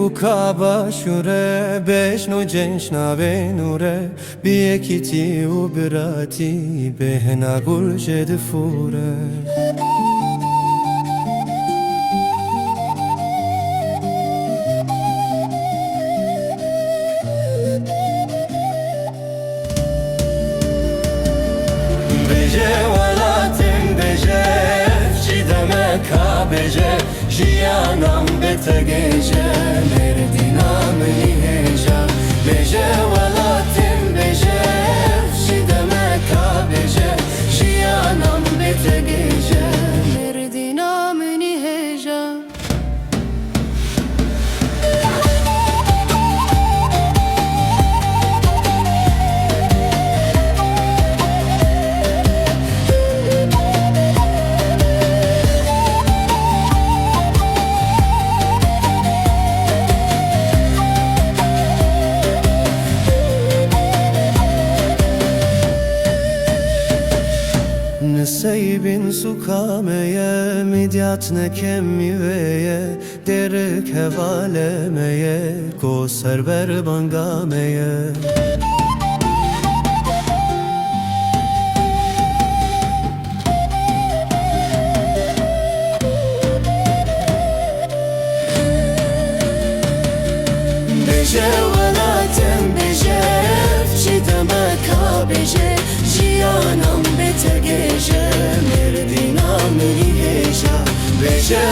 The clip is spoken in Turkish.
u ka bashure besh no gjensh na venure bie kiti u birati behna gulshe de fure beje walatin beje chidame ka beje jiyanam betegeje merdinam liheja beje walatin beje chidame ka beje jiyanam betegeje merdinam liheja Seybin sukameye midyat ne kemmiveye derek hevalemeye ko server bangameye beje velatem beje çideme ka beje jiyanam betegeje merdinam liheja beje